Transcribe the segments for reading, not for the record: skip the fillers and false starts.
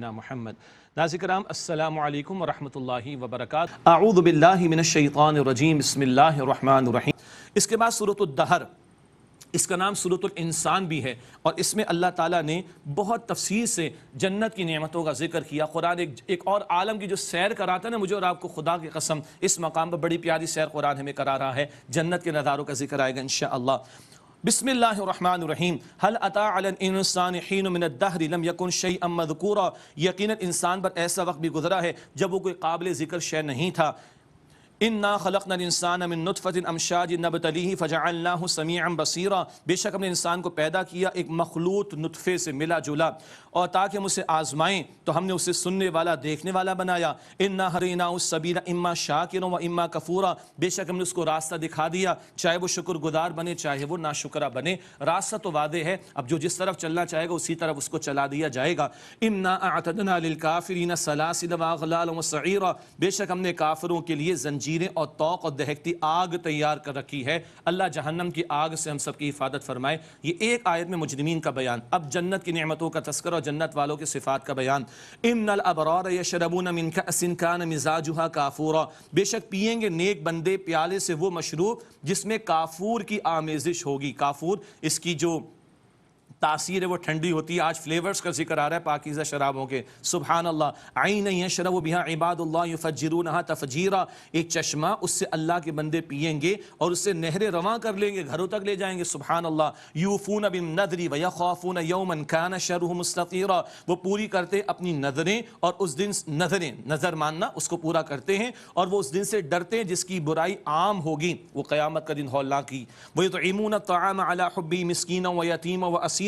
محمد ناظرین کرام السلام علیکم ورحمۃ اللہ وبرکاتہ۔ اعوذ باللہ من الشیطان الرجیم، بسم اللہ الرحمن الرحیم۔ اس کے بعد سورۃ الدہر، اس کا نام سورۃ الانسان بھی ہے، اور اس میں اللہ تعالیٰ نے بہت تفصیل سے جنت کی نعمتوں کا ذکر کیا۔ قرآن ایک اور عالم کی جو سیر کراتا ہے نا، مجھے اور آپ کو خدا کی قسم اس مقام پر بڑی پیاری سیر قرآن ہمیں کرا رہا ہے۔ جنت کے نظاروں کا ذکر آئے گا انشاءاللہ۔ بسم اللہ الرحمن الرحیم۔ هل اتى على الانسان حين من الدهر لم يكن شيئا مذکورا۔ یقیناً انسان پر ایسا وقت بھی گزرا ہے جب وہ کوئی قابل ذکر شے نہیں تھا۔ انا خلقنا الانسان من نطفۃ امشاج نبتلیہ فجعلناہ سمیعا بصیرا۔ بے شک ہم نے انسان کو پیدا کیا ایک مخلوط نطفے سے ملا جلا، اور تاکہ ہم اسے آزمائیں تو ہم نے اسے سننے والا دیکھنے والا بنایا۔ انا ہدیناہ السبیل اما شاکرا و اما کفورا۔ بے شک ہم نے اس کو راستہ دکھا دیا، چاہے وہ شکر گزار بنے چاہے وہ ناشکرہ بنے۔ راستہ تو واضح ہے، اب جو جس طرف چلنا چاہے گا اسی طرف اس کو چلا دیا جائے گا۔ انا اعتدنا للکافرین سلاسل واغلالا وسعیرا۔ بے شک ہم نے کافروں کے لیے زنجیریں اور طوق اور دہکتی آگ تیار کر رکھی ہے۔ اللہ جہنم کی آگ سے ہم سب کی حفاظت فرمائے۔ یہ ایک آیت میں مجرمین کا بیان، اب جنت کی نعمتوں کا تذکرہ اور جنت والوں کے صفات کا بیان۔ ان الابرار یشربون من کأس کان مزاجها کافورا۔ بے شک پیئیں گے نیک بندے پیالے سے وہ مشروب جس میں کافور کی آمیزش ہوگی۔ کافور اس کی جو تاثیر ہے وہ ٹھنڈی ہوتی ہے۔ آج فلیورز کا ذکر آ رہا ہے پاکیزہ شرابوں کے، سبحان اللہ۔ عین یشرب بہا عباد اللہ یفجرونہا تفجیرا۔ ایک چشمہ، اس سے اللہ کے بندے پئیں گے اور اس سے نہریں رواں کر لیں گے، گھروں تک لے جائیں گے، سبحان اللہ۔ یوفون بالنذر ویخافون یوما کان شرہ مستطیرا۔ وہ پوری کرتے اپنی نظریں، اور اس دن نظر ماننا اس کو پورا کرتے ہیں، اور وہ اس دن سے ڈرتے ہیں جس کی برائی عام ہوگی، وہ قیامت کا دن ہولناک کی۔ ویطعمون الطعام علی حبہ مسکینا ویتیما واسیرا۔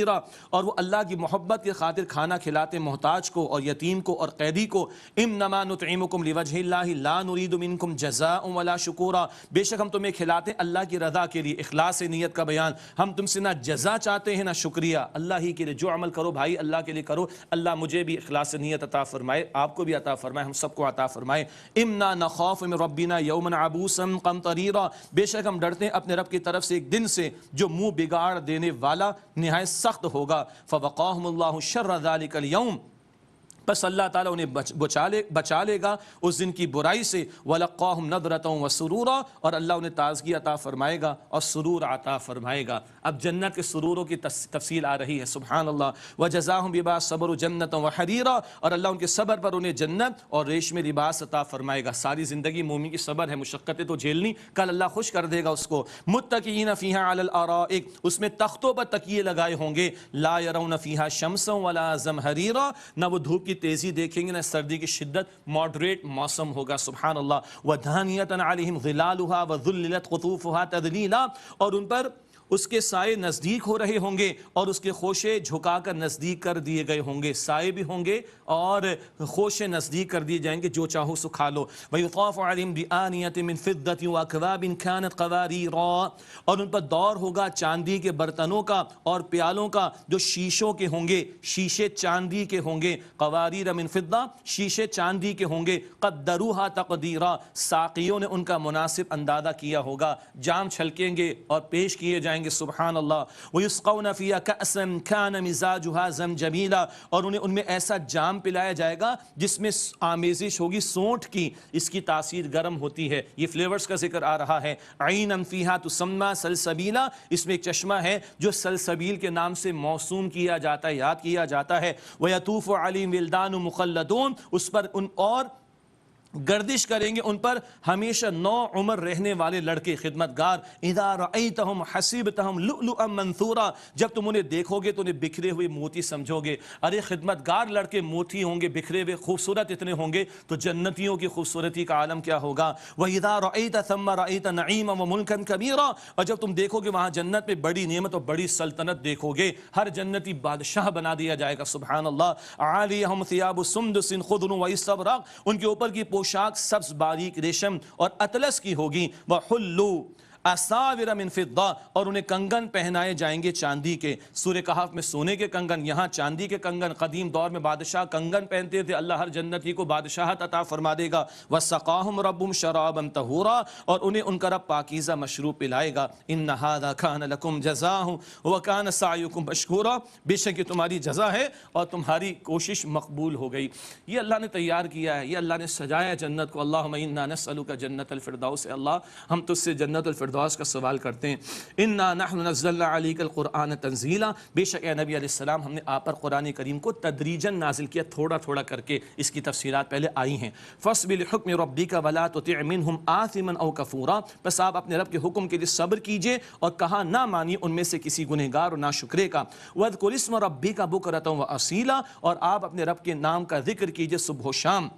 اور وہ اللہ کی محبت کے خاطر کھانا کھلاتے محتاج کو اور یتیم کو اور قیدی کو۔ انما نطعمکم لوجہ اللہ لا نرید منکم جزاء ولا شکورا۔ بے شک ہم تمہیں کھلاتے اللہ کی رضا کے لیے، اخلاص نیت کا بیان۔ ہم تم سے نہ جزا چاہتے ہیں نہ شکریہ، اللہ ہی کے لیے جو عمل کرو بھائی اللہ کے لیے کرو۔ اللہ مجھے بھی اخلاص نیت عطا فرمائے، آپ کو بھی عطا فرمائے، ہم سب کو عطا فرمائے۔ انا نخاف من ربنا یوما عبوسا قمطریرا۔ بے شک ہم ڈرتے ہیں اپنے رب کی طرف سے ایک دن سے جو منہ بگاڑ دینے والا نہایت سخت ہوگا۔ فوقاہم اللہ شر ذلک اليوم۔ بس اللہ تعالیٰ انہیں بچا لے گا اس دن کی برائی سے۔ وَلَقَّاهُمْ نَضْرَةً وَسُرُورًا۔ اور اللہ انہیں تازگی عطا فرمائے گا اور سرور عطا فرمائے گا۔ اب جنت کے سروروں کی تفصیل آ رہی ہے، سبحان اللہ۔ وَجَزَاهُمْ بِمَا صَبَرُوا جَنَّةً وَحَرِيرًا۔ اور اللہ ان کے صبر پر انہیں جنت اور ریشمی لباس عطا فرمائے گا۔ ساری زندگی مومن کی صبر ہے، مشقتیں تو جھیلنی، کل اللہ خوش کر دے گا اس کو۔ مُتَّكِئِينَ فِيهَا عَلَى الْأَرَائِكِ۔ اس میں تختوں پر تکیے لگائے ہوں گے۔ لَا يَرَوْنَ فِيهَا شَمْسًا وَلَا زَمْهَرِيرًا۔ نہ وہ دھوپ کی تیزی دیکھیں گے نہ سردی کی شدت، ماڈریٹ موسم ہوگا، سبحان اللہ۔ وَدَانِيَةً عَلَيْهِمْ ظِلَالُهَا وَذُلِّلَتْ قُطُوفُهَا تَذْلِيلًا۔ اور ان پر اس کے سائے نزدیک ہو رہے ہوں گے اور اس کے خوشے جھکا کر نزدیک کر دیے گئے ہوں گے۔ سائے بھی ہوں گے اور خوشے نزدیک کر دیے جائیں گے، جو چاہو سو کھا لو۔ وَيُطَافُ عَلَيْهِمْ بِآنِيَةٍ مِّن فِضَّةٍ وَأَكْوَابٍ كَانَتْ قَوَارِيرَا۔ اور ان پر دور ہوگا چاندی کے برتنوں کا اور پیالوں کا جو شیشوں کے ہوں گے، شیشے چاندی کے ہوں گے۔ قواریر من فضہ، شیشے چاندی کے ہوں گے۔ قدروها تقدیرا، ساقیوں نے ان کا مناسب اندازہ کیا ہوگا۔ جام چھلکیں گے اور پیش کیے جائیں گے، سبحان اللہ۔ وَيُسْقَوْنَ فِيهَا كَأْسًا كَانَ مِزَاجُهَا زَمْجَبِيلًا۔ اور انہیں ان میں ایسا جام پلایا جائے گا جس میں آمیزش ہوگی سونٹ کی، اس کی تاثیر گرم ہوتی ہے۔ یہ فلیورز کا ذکر آ رہا ہے۔ عَيْنًا فِيهَا تُسَمَّى سَلْسَبِيلًا۔ اس میں ایک چشمہ ہے جو سلسبیل کے نام سے موسوم کیا جاتا ہے، یاد کیا جاتا ہے۔ وَيَطُوفُ عَلَيْهِمْ وِلْدَانٌ مُخَلَّدُونَ۔ اس پر ان اور گردش کریں گے ان پر ہمیشہ نو عمر رہنے والے لڑکے خدمتگار۔ اذا رأیتہم حسبتہم لؤلؤا منثورا۔ جب تم انہیں دیکھو گے تو انہیں بکھرے ہوئے موتی سمجھو گے۔ ارے خدمتگار لڑکے موتی ہوں گے، بکھرے ہوئے، خوبصورت اتنے ہوں گے تو جنتیوں کی خوبصورتی کا عالم کیا ہوگا۔ وَإِذَا رَأَيْتَ ثَمَّ رَأَيْتَ نَعِيمًا وَمُلْكًا كَبِيرًا۔ اور جب تم دیکھو گے وہاں جنت میں بڑی نعمت اور بڑی سلطنت دیکھو گے، ہر جنتی بادشاہ بنا دیا جائے گا، سبحان اللہ۔ عَالِيَهُمْ ثِيَابُ سُنْدُسٍ خُضْرٌ وَإِسْتَبْرَقٍ۔ ان کے اوپر کی پوشاک سبز باریک ریشم اور اطلس کی ہوگی۔ وَحُلُّوا اساور من فضہ، اور انہیں کنگن پہنائے جائیں گے چاندی کے۔ سورہ کہف میں سونے کے کنگن، یہاں چاندی کے کنگن۔ قدیم دور میں بادشاہ کنگن پہنتے تھے، اللہ ہر جنتی کو بادشاہت عطا فرما دے گا۔ وَسَقَاهُمْ رَبُّهُمْ شَرَابًا طَهُورًا، اور انہیں ان کا رب پاکیزہ مشروب پلائے گا۔ إِنَّ هَذَا كَانَ لَكُمْ جَزَاءً وَكَانَ سَعْيُكُمْ مَشْكُورًا، بے شک یہ تمہاری جزا ہے اور تمہاری کوشش مقبول ہو گئی۔ یہ اللہ نے تیار کیا ہے، یہ اللہ نے سجایا جنت کو۔ اللہم انا نسألک جنت الفردوس، اللہ ہم تجھ سے جنت الفردوس کا سوال کرتے ہیں۔ انا نحن نزلنا علیک القرآن تنزیلا، بے شک اے نبی علیہ السلام ہم نے آپ پر قرآن کریم کو تدریجاً نازل کیا، تھوڑا تھوڑا کر کے اس کی تفصیلات پہلے آئی ہیں۔ فاصبر لحکم ربک ولا تطع منہم آثما او کفورا، بس آپ اپنے رب کے حکم کے لیے صبر کیجئے اور کہا نہ مانیے ان میں سے کسی گنہگار اور ناشکرے کا۔ واذکر اسم ربک بکرۃ واصیلا، اور آپ اپنے رب کے نام کا ذکر کیجئے صبح و شام۔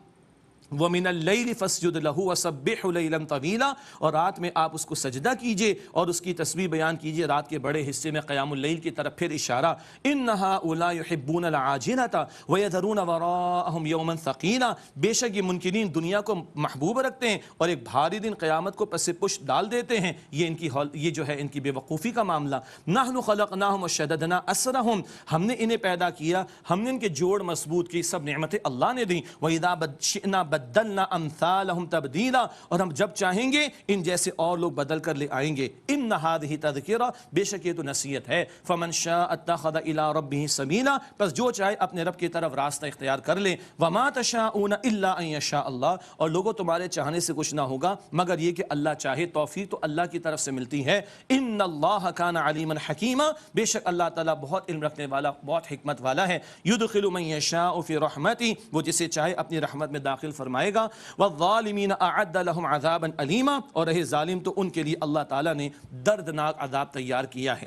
وَمِنَ اللَّيْلِ فَاسْجُدْ لَهُ وَسَبِّحْهُ لَيْلًا طَوِيلًا، اور رات میں آپ اس کو سجدہ کیجئے اور اس کی تسبیح بیان کیجئے رات کے بڑے حصے میں، قیام اللیل کی طرف پھر اشارہ۔ إِنَّ هَؤُلَاءِ يُحِبُّونَ الْعَاجِلَةَ وَيَذَرُونَ وَرَاءَهُمْ يَوْمًا ثَقِيلًا، بے شک یہ منکرین دنیا کو محبوب رکھتے ہیں اور ایک بھاری دن قیامت کو پس پشت ڈال دیتے ہیں۔ یہ جو ہے ان کی بے وقوفی کا معاملہ۔ نَحْنُ خَلَقْنَاهُمْ وَشَدَدْنَا أَسْرَهُمْ، ہم نے انہیں پیدا کیا، ہم نے ان کے جوڑ مضبوط کی، سب نعمتیں اللہ نے دیں۔ وَإِذَا شِئْنَا بدلنا امثالهم تبدیلا، اور ہم جب چاہیں گے ان جیسے اور لوگ بدل کر لے آئیں گے۔ ان هذه تذکرہ، بے شک یہ تو نصیحت ہے۔ فمن شاء اتخذ الى ربه سبیلا، پس جو چاہے اپنے رب کی طرف راستہ اختیار کر لے۔ وما تشاءون الا ان یشاء اللہ، اور لوگوں تمہارے چاہنے سے کچھ نہ ہوگا مگر یہ کہ اللہ چاہے۔ توفیق تو اللہ کی طرف سے ملتی ہے۔ ان اللہ کان علیما حکیما، بے شک اللہ تعالیٰ بہت علم رکھنے والا، بہت حکمت والا ہے۔ یدخل من یشاء فی رحمتہ، وہ جسے چاہے اپنی رحمت میں داخل فرمائے گا۔ والظالمین اعد لهم عذابا علیما، اور رہے ظالم تو ان کے لیے اللہ تعالیٰ نے دردناک عذاب تیار کیا ہے۔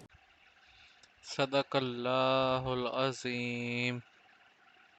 صدق اللہ العظیم۔